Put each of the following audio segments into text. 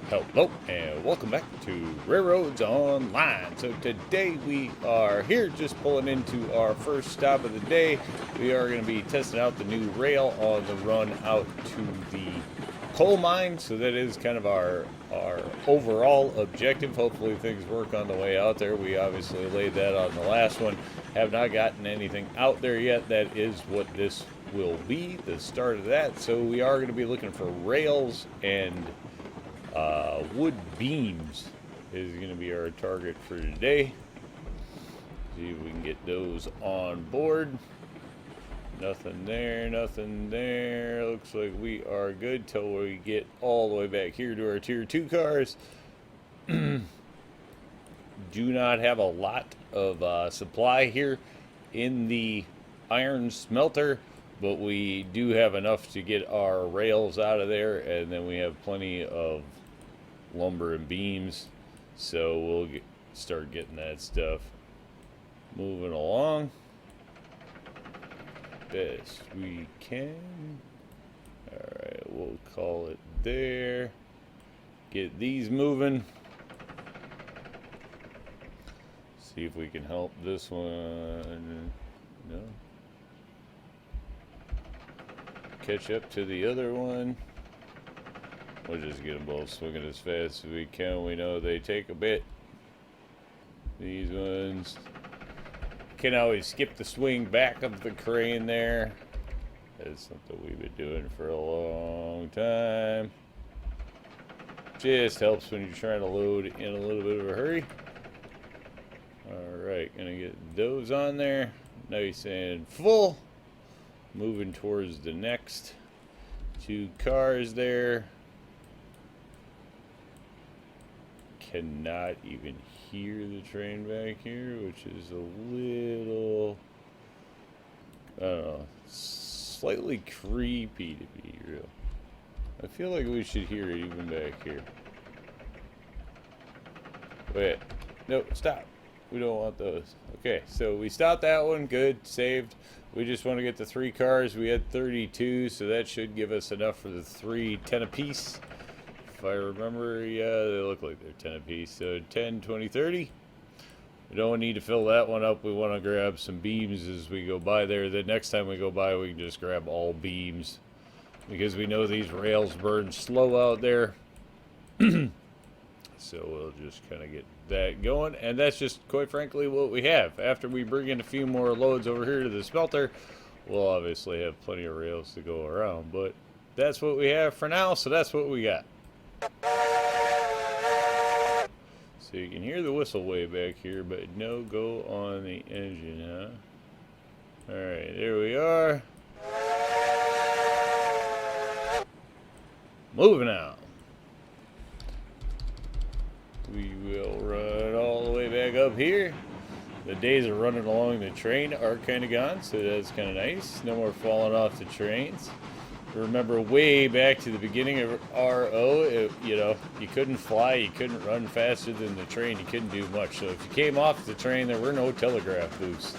Hello and welcome back to RailRoads Online. So today we are here just pulling into our first stop of the day. We are going to be testing out the new rail on the run out to the coal mine. So that is kind of our overall objective. Hopefully things work on the way out there. We obviously laid that on the last one. Have not gotten anything out there yet. That is what this will be, the start of that. So we are going to be looking for rails and wood beams is going to be our target for today. See if we can get those on board. Nothing there, nothing there. Looks like we are good till we get all the way back here to our tier 2 cars. Do not have a lot of supply here in the iron smelter, but we do have enough to get our rails out of there, and then we have plenty of lumber and beams, so we'll start getting that stuff moving along best we can. Alright, we'll call it there. Get these moving. See if we can help this one. No. Catch up to the other one. We'll just get them both swinging as fast as we can. We know they take a bit. These ones can always skip the swing back of the crane there. That's something we've been doing for a long time. Just helps when you're trying to load in a little bit of a hurry. Alright, gonna get those on there. Nice and full. Moving towards the next 2 cars there. Cannot even hear the train back here, which is a little, I don't know, slightly creepy to be real. I feel like we should hear it even back here. Wait, no, stop. We don't want those. Okay, so we stopped that one. Good, saved. We just want to get the 3 cars. We had 32, so that should give us enough for the 3, 10 apiece. If I remember, yeah, they look like they're 10 apiece. So 10, 20, 30. We don't need to fill that one up. We want to grab some beams as we go by there. The next time we go by, we can just grab all beams, because we know these rails burn slow out there. So we'll just kind of get that going. And that's just, quite frankly, what we have. After we bring in a few more loads over here to the smelter, we'll obviously have plenty of rails to go around. But that's what we have for now, so that's what we got. So you can hear the whistle way back here, but no go on the engine, huh? Alright, there we are. Moving out. We will run all the way back up here. The days of running along the train are kind of gone, so that's kind of nice. No more falling off the trains. Remember way back to the beginning of RO, you know, you couldn't fly, you couldn't run faster than the train, you couldn't do much. So if you came off the train, there were no telegraph booths.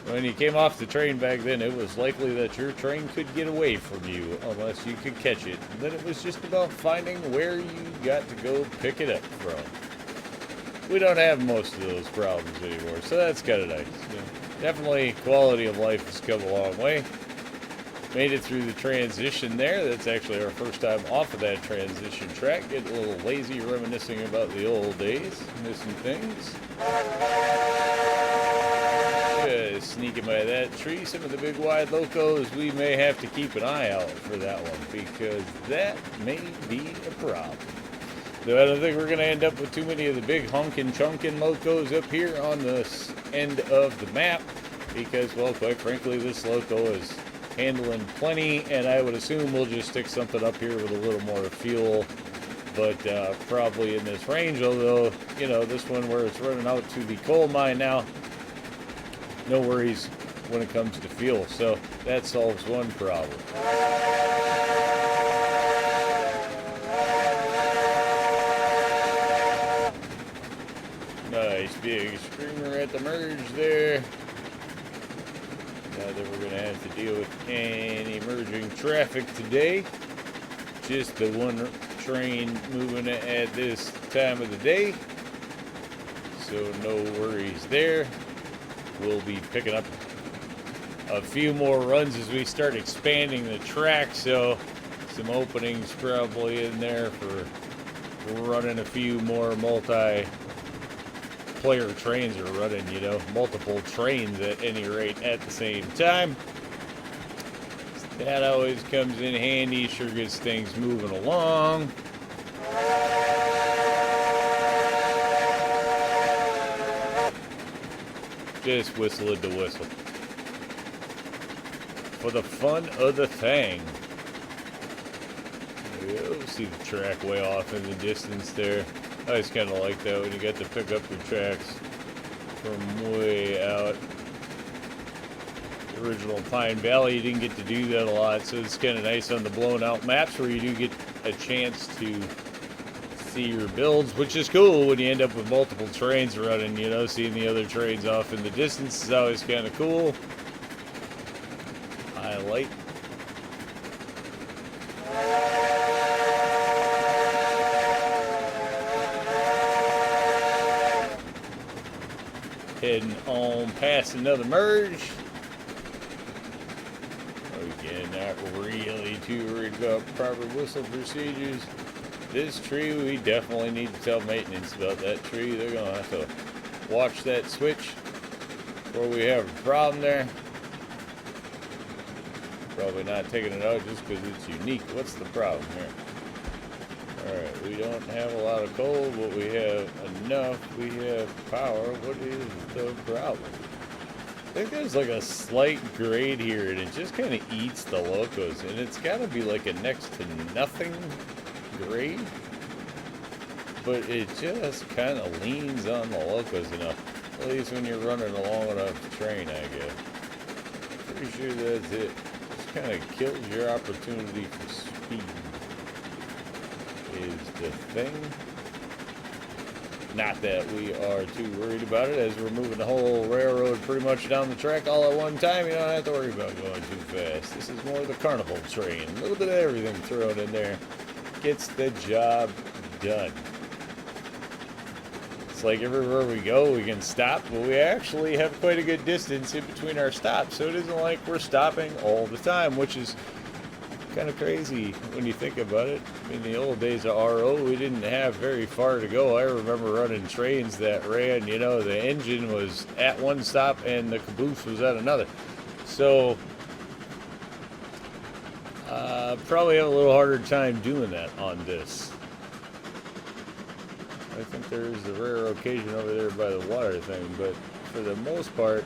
When you came off the train back then, it was likely that your train could get away from you unless you could catch it. And then it was just about finding where you got to go pick it up from. We don't have most of those problems anymore, so that's kind of nice. Yeah. Definitely quality of life has come a long way. Made it through the transition there. That's actually our first time off of that transition track. Getting a little lazy, reminiscing about the old days. Missing things. Just sneaking by that tree. Some of the big wide locos, we may have to keep an eye out for that one, because that may be a problem. Though I don't think we're going to end up with too many of the big honkin' chunkin' locos up here on the end of the map, because, well, quite frankly, this loco is handling plenty, and I would assume we'll just stick something up here with a little more fuel, but probably in this range, although, you know, this one where it's running out to the coal mine now, no worries when it comes to fuel, so that solves one problem. Nice big screamer at the merge there. Not that we're going to have to deal with any merging traffic today. Just the one train moving at this time of the day, so no worries there. We'll be picking up a few more runs as we start expanding the track, so some openings probably in there for running a few more multi-player trains, or running, you know, multiple trains at any rate at the same time. That always comes in handy, sure gets things moving along. Just whistle it to whistle. For the fun of the thing. You'll see the track way off in the distance there. I just kind of like that when you get to pick up your tracks from way out. The original Pine Valley, you didn't get to do that a lot, so it's kind of nice on the blown out maps where you do get a chance to see your builds, which is cool when you end up with multiple trains running, you know, seeing the other trains off in the distance is always kind of cool. Highlight. Heading on past another merge. Again, not really too worried about proper whistle procedures. This tree, we definitely need to tell maintenance about that tree. They're going to have to watch that switch where we have a problem there. Probably not taking it out just because it's unique. What's the problem here? Alright, we don't have a lot of coal, but we have enough. We have power. What is the problem? I think there's like a slight grade here, and it just kind of eats the locos, and it's got to be like a next to nothing grade, but it just kind of leans on the locos enough, at least when you're running a long enough train, I guess. Pretty sure that's it. Just kind of kills your opportunity for speed is the thing. Not that we are too worried about it, as we're moving the whole railroad pretty much down the track all at one time. You don't have to worry about going too fast. This is more the carnival train. A little bit of everything thrown in there. Gets the job done. It's like everywhere we go, we can stop, but we actually have quite a good distance in between our stops, so it isn't like we're stopping all the time, which is kind of crazy when you think about it. In the old days of RO, we didn't have very far to go. I remember running trains that ran, you know, the engine was at one stop and the caboose was at another. So, probably have a little harder time doing that on this. I think there is a rare occasion over there by the water thing, but for the most part,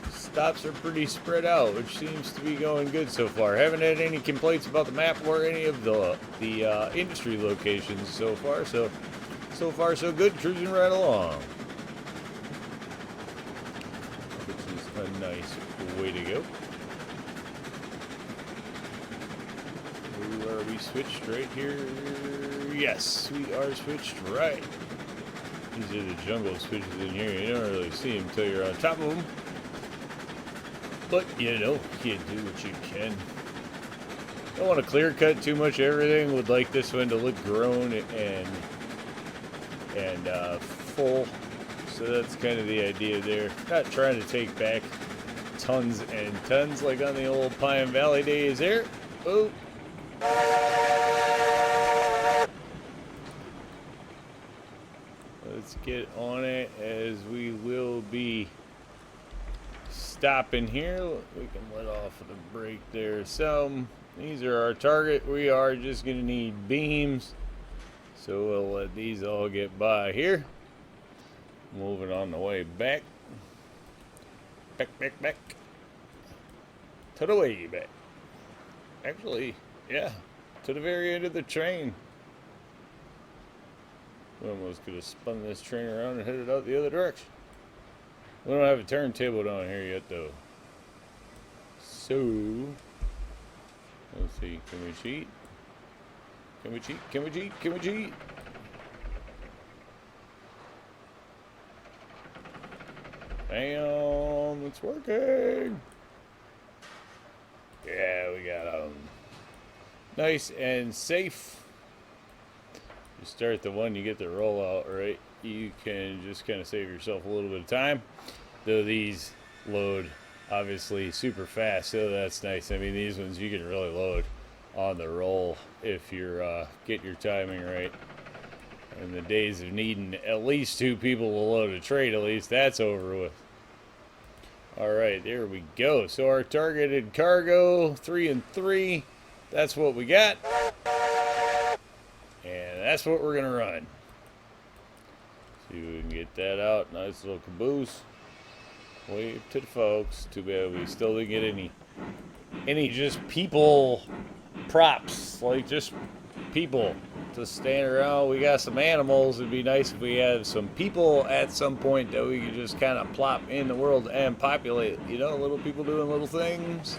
stops are pretty spread out, which seems to be going good so far. Haven't had any complaints about the map or any of the industry locations so far. So far so good. Cruising right along, which is a nice way to go. Are we switched right here? Yes, we are switched right. These are the jungle switches in here. You don't really see them until you're on top of them. But, you know, you do what you can. Don't want to clear cut too much everything. Would like this one to look grown and full. So that's kind of the idea there. Not trying to take back tons and tons like on the old Pine Valley days there. Oh. Let's get on it, as we will be stopping here. We can let off of the brake there. So these are our target. We are just going to need beams, so we'll let these all get by here. Moving on the way back to the way back. Actually, yeah, to the very end of the train. We almost could have spun this train around and headed out the other direction. We don't have a turntable down here yet, though. So, let's see. Can we cheat? Can we cheat? Can we cheat? Can we cheat? Bam! It's working! Yeah, we got nice and safe. you start the one, you get the rollout right, you can just kind of save yourself a little bit of time. Though these load obviously super fast, so that's nice. I mean, these ones you can really load on the roll if you're getting your timing right. And the days of needing at least 2 people to load a trade, at least that's over with. All right, there we go. So our targeted cargo, 3 and 3. That's what we got. And that's what we're gonna run. See if we can get that out. Nice little caboose. Wave to the folks. Too bad we still didn't get any just people props, like just people to stand around. We got some animals. It'd be nice if we had some people at some point that we could just kind of plop in the world and populate. You know, little people doing little things.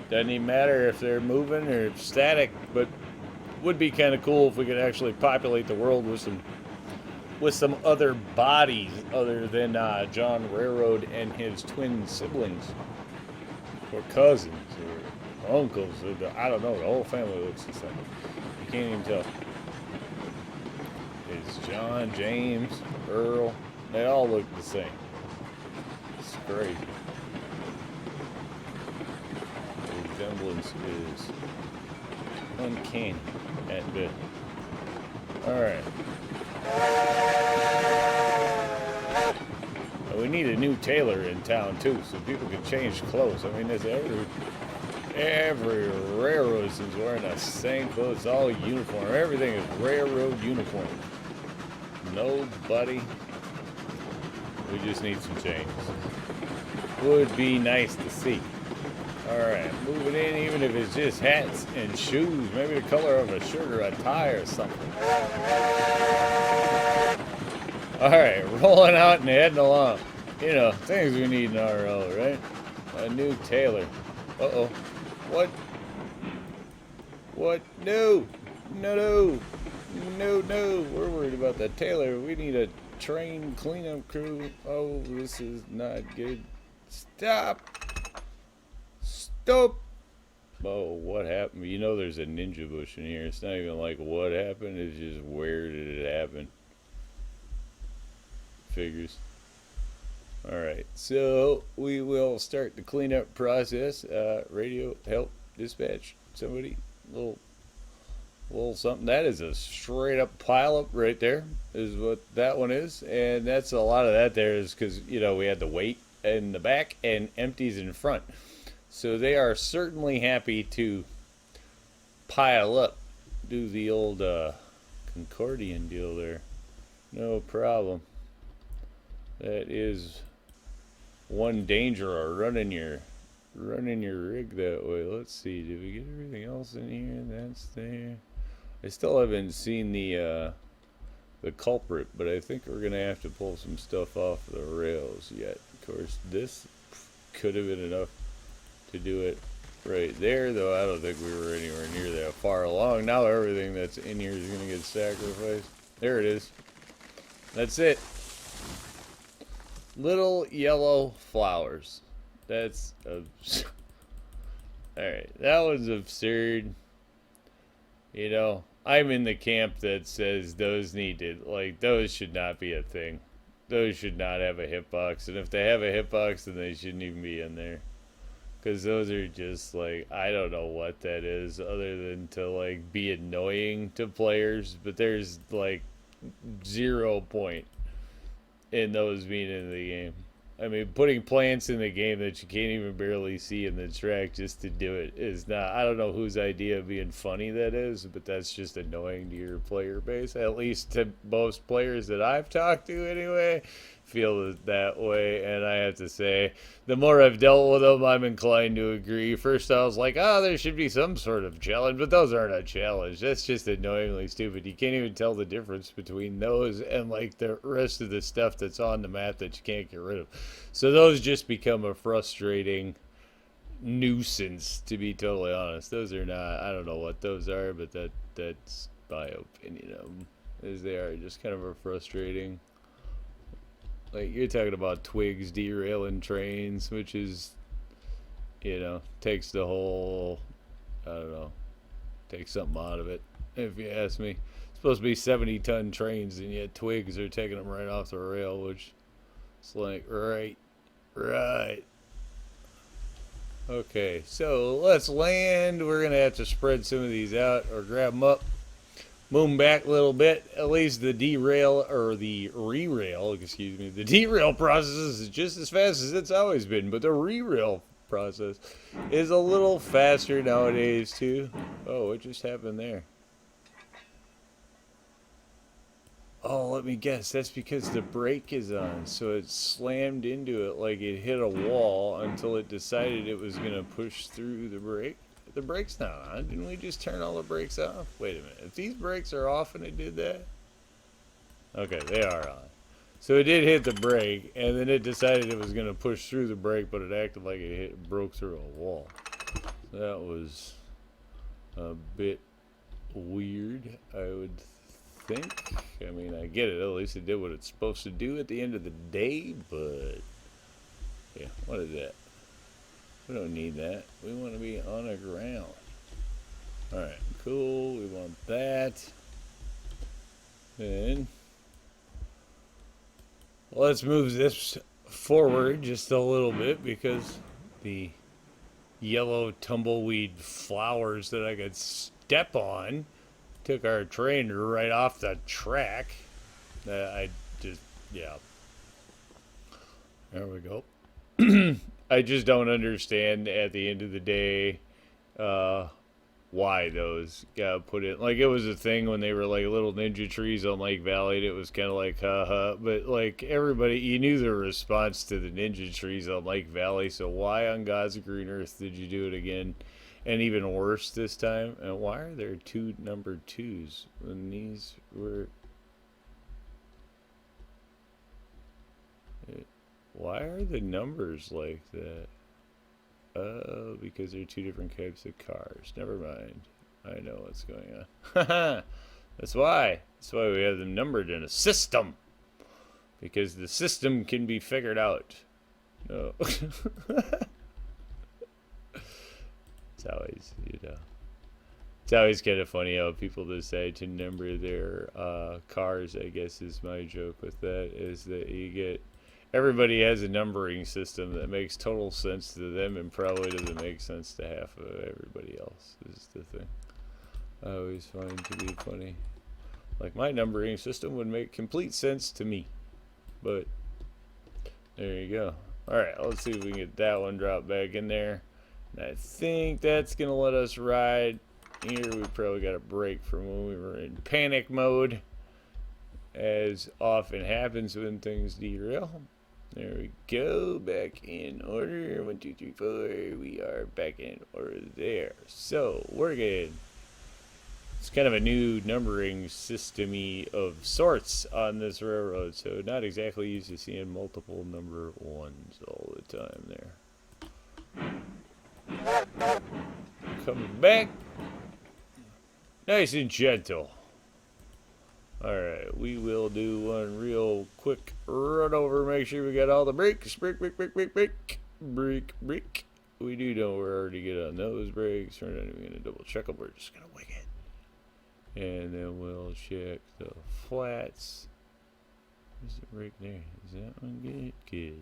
Doesn't even matter if they're moving or static, but would be kind of cool if we could actually populate the world with some other bodies other than John Railroad and his twin siblings or cousins or uncles. Or I don't know. The whole family looks the same. You can't even tell. It's John, James, Earl. They all look the same. It's crazy. The resemblance is uncanny at best. Alright. We need a new tailor in town too, so people can change clothes. I mean, there's every railroad is wearing the same clothes. It's all uniform. Everything is railroad uniform. Nobody. We just need some changes. Would be nice to see. Alright, moving in, even if it's just hats and shoes, maybe the color of a shirt or a tie or something. Alright, rolling out and heading along. You know, things we need in RL, right? A new tailor. Uh-oh. What? What? No! No, no! No, no! We're worried about the tailor. We need a train cleanup crew. Oh, this is not good. Stop! Stop! Oh, what happened? You know there's a ninja bush in here. It's not even like what happened. It's just where did it happen? Figures. Alright, so we will start the cleanup process. Radio, help, dispatch, somebody. Little something. That is a straight up pile up right there, is what that one is. And that's a lot of that there is because, you know, we had the weight in the back and empties in front. So they are certainly happy to pile up, do the old Concordian deal there. No problem. That is one danger of running your rig that way. Let's see, did we get everything else in here? That's there. I still haven't seen the culprit, but I think we're gonna have to pull some stuff off the rails yet. Of course, this could have been enough to do it right there, though I don't think we were anywhere near that far along. Now everything that's in here is gonna get sacrificed. There it is. That's it. Little yellow flowers. That's alright, that was absurd. You know, I'm in the camp that says those those should not be a thing. Those should not have a hitbox, and if they have a hitbox, then they shouldn't even be in there. Because those are just like, I don't know what that is other than to like be annoying to players, but there's like 0 point in those being in the game. I mean, putting plants in the game that you can't even barely see in the track just to do it is not, I don't know whose idea of being funny that is, but that's just annoying to your player base. At least to most players that I've talked to anyway, feel that way. And I have to say, the more I've dealt with them, I'm inclined to agree. First I was like, oh, there should be some sort of challenge, but those aren't a challenge. That's just annoyingly stupid. You can't even tell the difference between those and like the rest of the stuff that's on the map that you can't get rid of. So those just become a frustrating nuisance, to be totally honest. Those are not, I don't know what those are, but that's my opinion of them, as they are just kind of a frustrating. Like, you're talking about twigs derailing trains, which is, you know, takes the whole, I don't know, takes something out of it, if you ask me. supposed to be 70-ton trains, and yet twigs are taking them right off the rail, which is like, right. Okay, so let's land. We're going to have to spread some of these out or grab them up. Move them back a little bit. At least the derail, or the re-rail, excuse me. The derail process is just as fast as it's always been, but the re-rail process is a little faster nowadays, too. Oh, what just happened there? Oh, let me guess. That's because the brake is on, so it slammed into it like it hit a wall until it decided it was going to push through the brake. The brake's not on. Didn't we just turn all the brakes off? Wait a minute. If these brakes are off and it did that? Okay, they are on. So it did hit the brake, and then it decided it was going to push through the brake, but it acted like it broke through a wall. So that was a bit weird, I would think. I mean, I get it. At least it did what it's supposed to do at the end of the day, but yeah, what is that? We don't need that. We want to be on the ground. Alright, cool. We want that. Then let's move this forward just a little bit, because the yellow tumbleweed flowers that I could step on took our train right off the track. I just, yeah. There we go. I just don't understand at the end of the day why those got put in. Like, it was a thing when they were like little ninja trees on Lake Valley, and it was kind of like, haha. But like, everybody, you knew the response to the ninja trees on Lake Valley, so why on God's green earth did you do it again? And even worse this time? And why are there two number 2s when these were... Why are the numbers like that? Oh, because they're two different types of cars. Never mind. I know what's going on. That's why. That's why we have them numbered in a system. Because the system can be figured out. No. It's always, you know. It's always kind of funny how people decide to number their cars, I guess is my joke with that, is that you get... Everybody has a numbering system that makes total sense to them and probably doesn't make sense to half of everybody else, is the thing. I always find to be funny. Like, my numbering system would make complete sense to me. But, there you go. Alright, let's see if we can get that one dropped back in there. And I think that's going to let us ride. Here we probably got a break from when we were in panic mode, as often happens when things derail. There we go, back in order. 1, 2, 3, 4. We are back in order there. So we're good. It's kind of a new numbering system-y of sorts on this railroad, so not exactly used to seeing multiple number 1s all the time there. Coming back. Nice and gentle. Alright, we will do one real quick run over, make sure we got all the brakes. Brake. We do know we're already good on those brakes. We're not even going to double check them, we're just going to wing it. And then we'll check the flats. Is it right there? Is that one good? Good.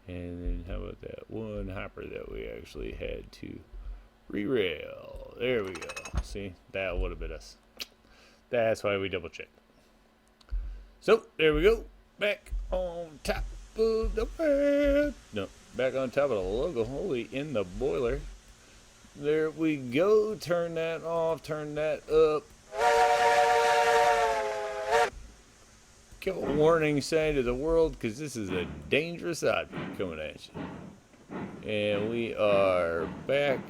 And then how about that one hopper that we actually had to re-rail? There we go. See, that would have been us. That's why we double checked. So, there we go. Back on top of the pad. No, back on top of the logo. Holy, in the boiler. There we go. Turn that off. Turn that up. Give a warning sign to the world, because this is a dangerous object coming at you. And we are back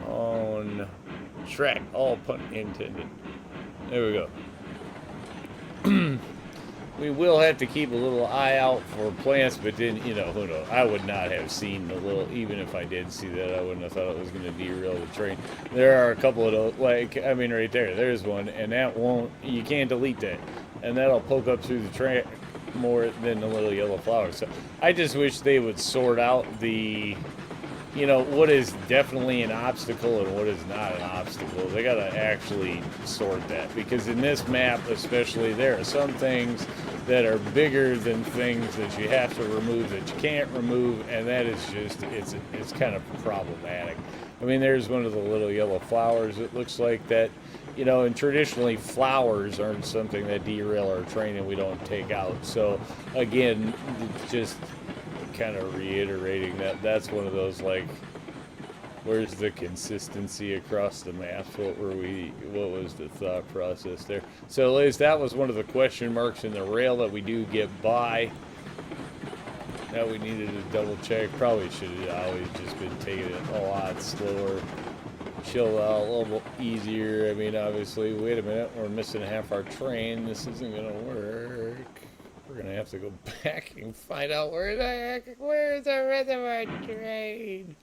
on track. All pun intended. There we go. We will have to keep a little eye out for plants, but then, you know, who knows? I would not have seen the little, even if I did see that, I wouldn't have thought it was going to derail the train. There are a couple of those, like, I mean, right there's one, and that won't, you can't delete that. And that'll poke up through the track more than the little yellow flowers. So I just wish they would sort out the you know, what is definitely an obstacle and what is not an obstacle. They got to actually sort that, because in this map especially, there are some things that are bigger than things that you have to remove that you can't remove, and that is just, it's kind of problematic. I mean, there's one of the little yellow flowers. It looks like that, you know, and traditionally flowers aren't something that derail our train and we don't take out. So again, just kind of reiterating that that's one of those, like, where's the consistency across the maps? What was the thought process there? So at least that was one of the question marks in the rail that we do get by. That we needed to double check. Probably should have always just been taking it a lot slower, chill out, a little easier. I mean, obviously, wait a minute, we're missing half our train. This isn't gonna work. We're gonna have to go back and find out where's the rest of our train.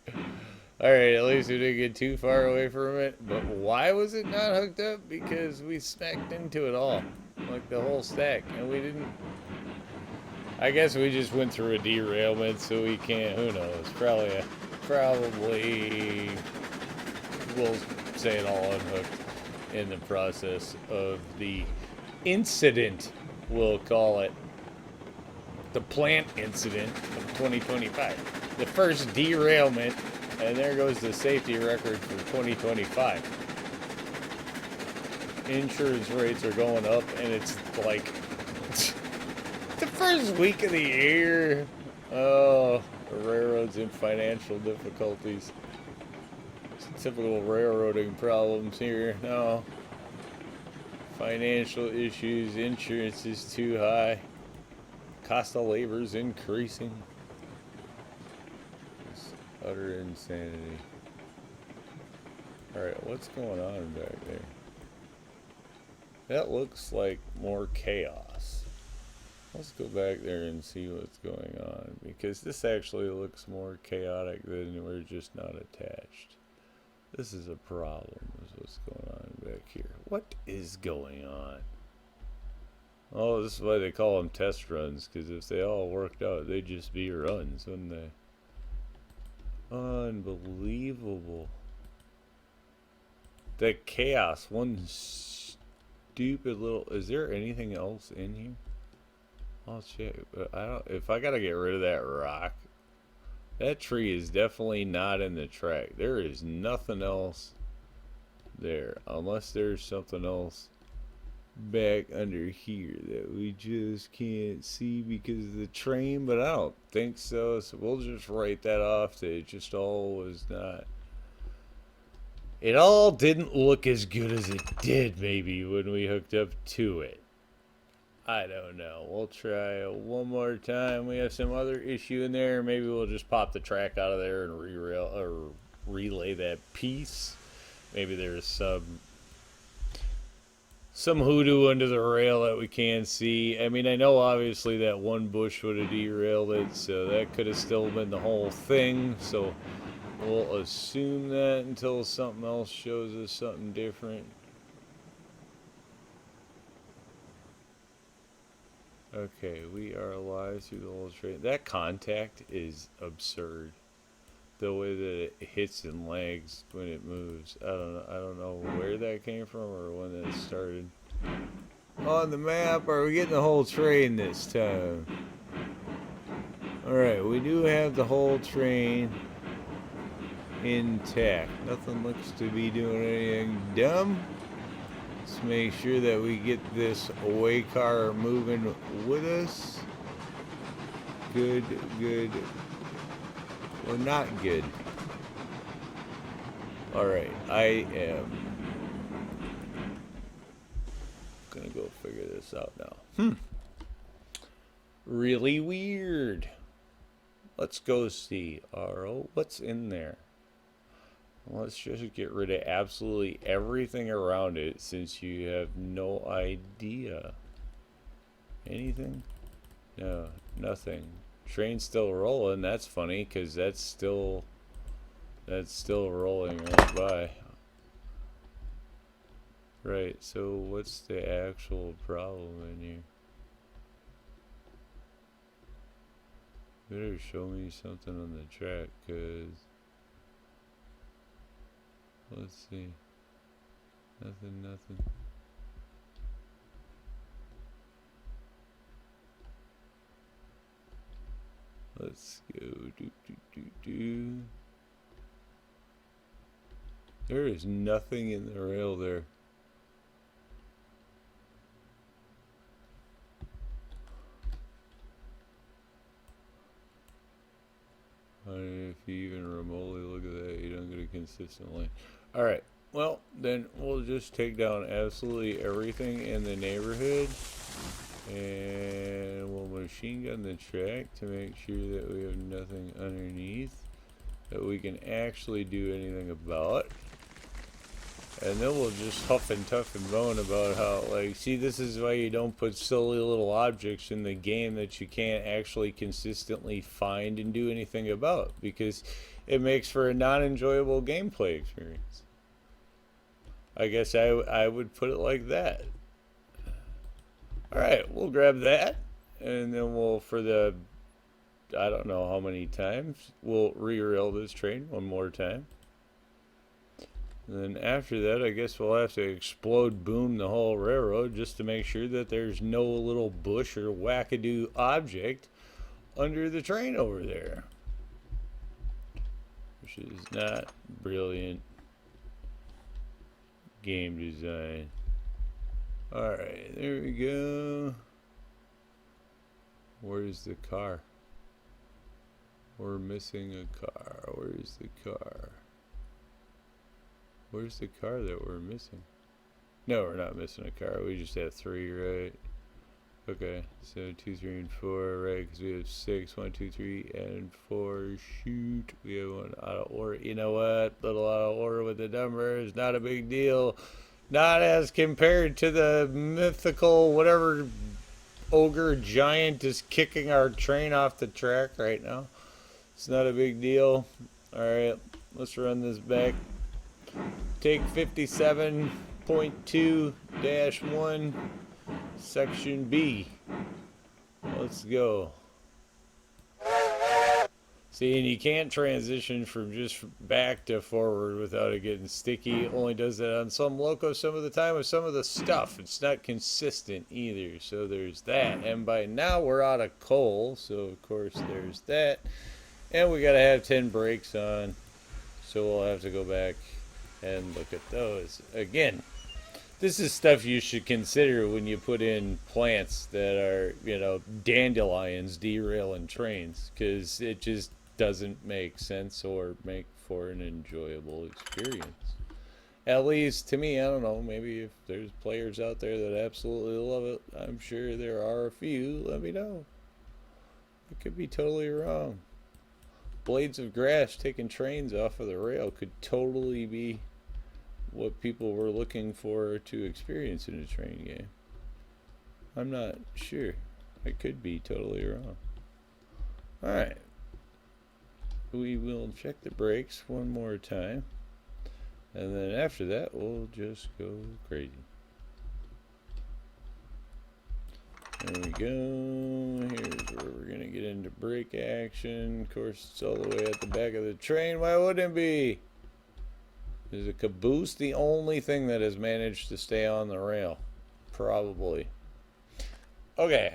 Alright, at least we didn't get too far away from it. But why was it not hooked up? Because we smacked into it all. Like the whole stack. And we didn't. I guess we just went through a derailment, so we can't. Who knows? Probably. We'll say it all unhooked in the process of the incident, we'll call it. The plant incident of 2025. The first derailment, and there goes the safety record for 2025. Insurance rates are going up, and it's like the first week of the year. Oh, the railroad's in financial difficulties. Typical railroading problems here. No. Financial issues, insurance is too high. Cost of labor is increasing. It's utter insanity. Alright, what's going on back there? That looks like more chaos. Let's go back there and see what's going on, because this actually looks more chaotic than we're just not attached. This is a problem, is what's going on back here. What is going on? Oh, this is why they call them test runs, because if they all worked out, they'd just be runs, wouldn't they? Unbelievable. The chaos. One stupid little... Is there anything else in here? Oh, shit. I don't... If I gotta get rid of that rock... That tree is definitely not in the track. There is nothing else there. Unless there's something else back under here that we just can't see because of the train. But I don't think so. So we'll just write that off. That it just all was not. It all didn't look as good as it did maybe when we hooked up to it. I don't know. We'll try one more time. We have some other issue in there. Maybe we'll just pop the track out of there and relay that piece. Maybe there's some hoodoo under the rail that we can't see. I mean, I know obviously that one bush would have derailed it, so that could have still been the whole thing. So we'll assume that until something else shows us something different. Okay, we are alive through the whole train. That contact is absurd. The way that it hits and lags when it moves. I don't know where that came from or when that started. On the map, are we getting the whole train this time? Alright, we do have the whole train intact. Nothing looks to be doing anything dumb. Let's make sure that we get this away car moving with us. Good, good. Or not good. Alright, I am gonna go figure this out now. Really weird. Let's go see. RO, what's in there? Let's just get rid of absolutely everything around it since you have no idea. Anything? No, nothing. Train's still rolling. That's funny because that's still rolling right by. Right, so what's the actual problem in here? Better show me something on the track, because Let's see. Nothing. Let's go. There is nothing in the rail there. If you even remotely look at that, you don't get a consistent line. Alright, well, then we'll just take down absolutely everything in the neighborhood. And we'll machine gun the track to make sure that we have nothing underneath that we can actually do anything about. And then we'll just huff and tough and moan about how, like, see, this is why you don't put silly little objects in the game that you can't actually consistently find and do anything about, because it makes for a non-enjoyable gameplay experience. I guess I would put it like that. Alright, we'll grab that, and then we'll, for the, I don't know how many times, we'll re-rail this train one more time. And then after that, I guess we'll have to explode boom the whole railroad just to make sure that there's no little bush or wackadoo object under the train over there. Which is not brilliant game design. Alright, there we go. Where's the car? We're missing a car. Where's the car? Where's the car that we're missing? No, we're not missing a car. We just have 3, right? Okay, so 2, 3, and 4, right? Because we have 6, 1, 2, 3, and 4. Shoot, we have one out of order. You know what? Little out of order with the numbers. Not a big deal. Not as compared to the mythical whatever ogre giant is kicking our train off the track right now. It's not a big deal. Alright, let's run this back. Take 57.2-1, section B. Let's go. See, and you can't transition from just back to forward without it getting sticky. It only does that on some locos some of the time with some of the stuff. It's not consistent either, so there's that. And by now we're out of coal, so of course there's that. And we gotta have 10 brakes on, so we'll have to go back and look at those. Again, this is stuff you should consider when you put in plants that are, you know, dandelions derailing trains, because it just doesn't make sense or make for an enjoyable experience. At least to me. I don't know, maybe if there's players out there that absolutely love it, I'm sure there are a few. Let me know. I could be totally wrong. Blades of grass taking trains off of the rail could totally be what people were looking for to experience in a train game. I'm not sure. I could be totally wrong. Alright. We will check the brakes one more time. And then after that, we'll just go crazy. There we go. Here's where we're going to get into brake action. Of course, it's all the way at the back of the train. Why wouldn't it be? Is a caboose the only thing that has managed to stay on the rail? Probably. Okay.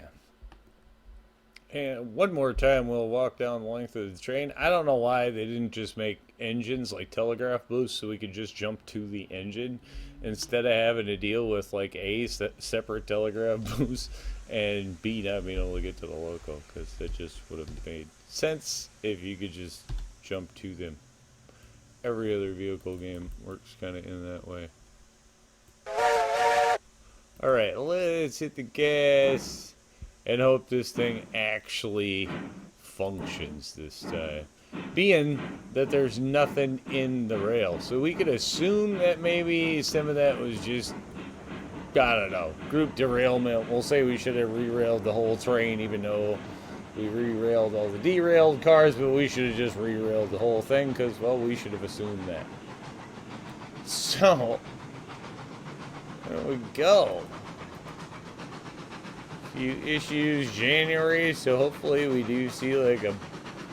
And one more time we'll walk down the length of the train. I don't know why they didn't just make engines like telegraph boosts so we could just jump to the engine instead of having to deal with like A, separate telegraph boosts, and B, not being able to get to the loco, because that just would have made sense if you could just jump to them. Every other vehicle game works kind of in that way. Alright, let's hit the gas and hope this thing actually functions this time. Being that there's nothing in the rail. So we could assume that maybe some of that was just, I don't know, group derailment. We'll say we should have re-railed the whole train, even though we re-railed all the derailed cars, but we should have just re-railed the whole thing because, well, we should have assumed that. So, there we go. Few issues January, so hopefully we do see like a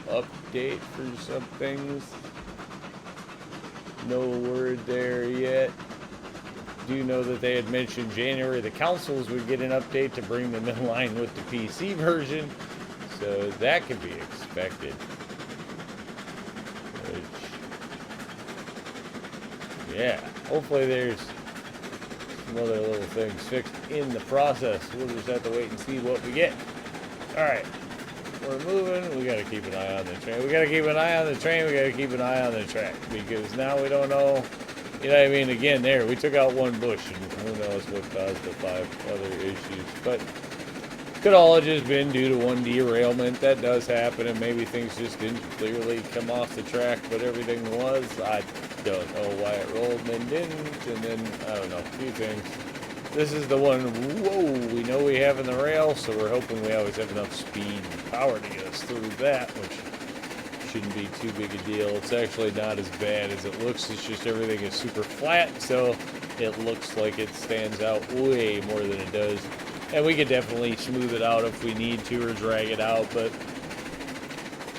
update for some things. No word there yet. Do know that they had mentioned January the consoles would get an update to bring them in line with the PC version, so that could be expected. Which, yeah, hopefully there's some other little things fixed in the process. We'll just have to wait and see what we get. Alright, we're moving. We gotta keep an eye on the train. We gotta keep an eye on the train. We gotta keep an eye on the track, because now we don't know. You know what I mean? Again, there, we took out one bush, and who knows what caused the 5 other issues. But could all have just been due to one derailment. That does happen, and maybe things just didn't clearly come off the track, but everything was. I don't know why it rolled and then didn't, and then, I don't know, a few things. This is the one, whoa, we know we have in the rail, so we're hoping we always have enough speed and power to get us through that, which shouldn't be too big a deal. It's actually not as bad as it looks. It's just everything is super flat, so it looks like it stands out way more than it does. And we could definitely smooth it out if we need to, or drag it out, but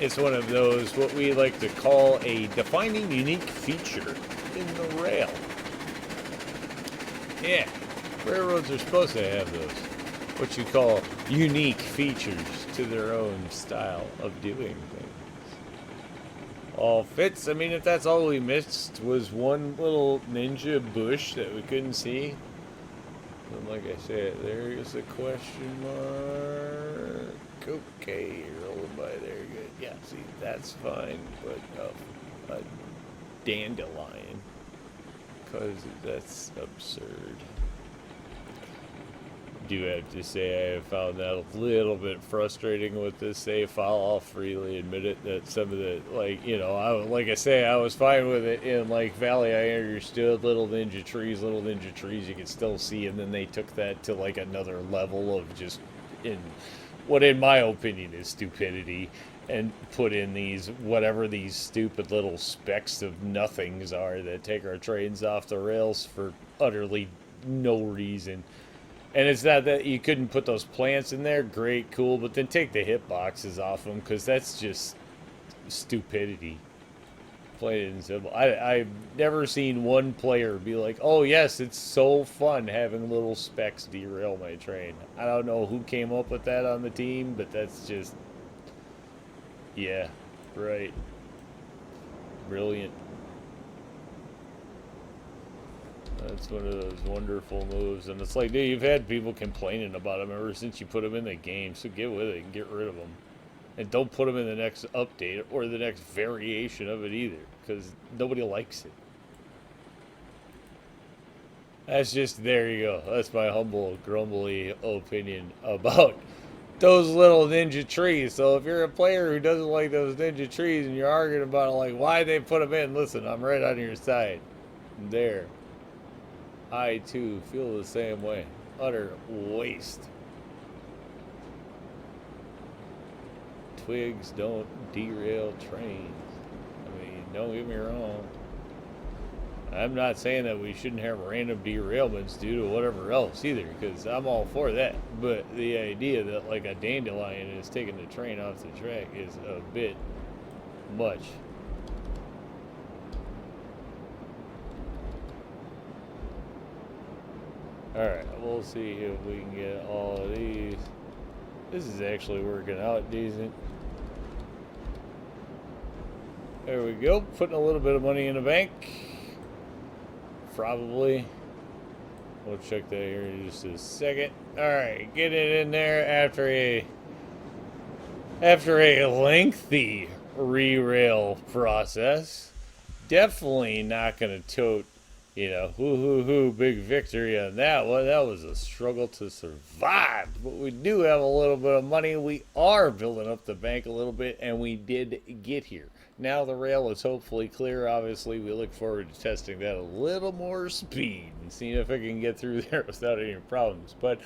it's one of those, what we like to call a defining unique feature in the rail. Yeah, railroads are supposed to have those, what you call unique features to their own style of doing things. All fits. I mean, if that's all we missed was one little ninja bush that we couldn't see, then like I said, there is a question mark. Okay, you're rolling by there, good. Yeah, see, that's fine, but a dandelion, because that's absurd. Do have to say I have found that a little bit frustrating with this save file. I'll freely admit it, that some of the, like, you know, like I say, I was fine with it in, like, Valley. I understood little ninja trees you can still see, and then they took that to, like, another level of just, in what in my opinion is stupidity, and put in these, whatever these stupid little specks of nothings are that take our trains off the rails for utterly no reason. And it's not that you couldn't put those plants in there, great, cool, but then take the hit boxes off them, because that's just stupidity. Plain and simple. I've never seen one player be like, oh yes, it's so fun having little specks derail my train. I don't know who came up with that on the team, but that's just, yeah, right. Brilliant. That's one of those wonderful moves, and it's like, dude, you've had people complaining about them ever since you put them in the game, so get with it and get rid of them. And don't put them in the next update or the next variation of it either, because nobody likes it. That's just, there you go. That's my humble, grumbly opinion about those little ninja trees. So if you're a player who doesn't like those ninja trees and you're arguing about, like, why they put them in, listen, I'm right on your side. There. I, too, feel the same way. Utter waste. Twigs don't derail trains. I mean, don't get me wrong. I'm not saying that we shouldn't have random derailments due to whatever else either, because I'm all for that. But the idea that, like, a dandelion is taking the train off the track is a bit much. Alright, we'll see if we can get all of these. This is actually working out decent. There we go, putting a little bit of money in the bank. Probably. We'll check that here in just a second. Alright, get it in there after a lengthy re-rail process. Definitely not going to tote, you know, big victory on that one. That was a struggle to survive. But we do have a little bit of money. We are building up the bank a little bit, and we did get here. Now the rail is hopefully clear. Obviously, we look forward to testing that a little more speed and seeing if I can get through there without any problems. But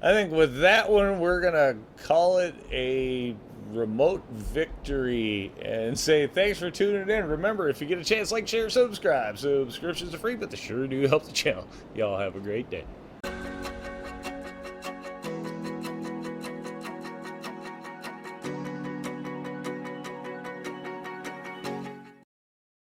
I think with that one, we're going to call it a remote victory and say thanks for tuning in. Remember, if you get a chance, like, share, subscribe. Subscriptions are free, but they sure do help the channel. Y'all have a great day.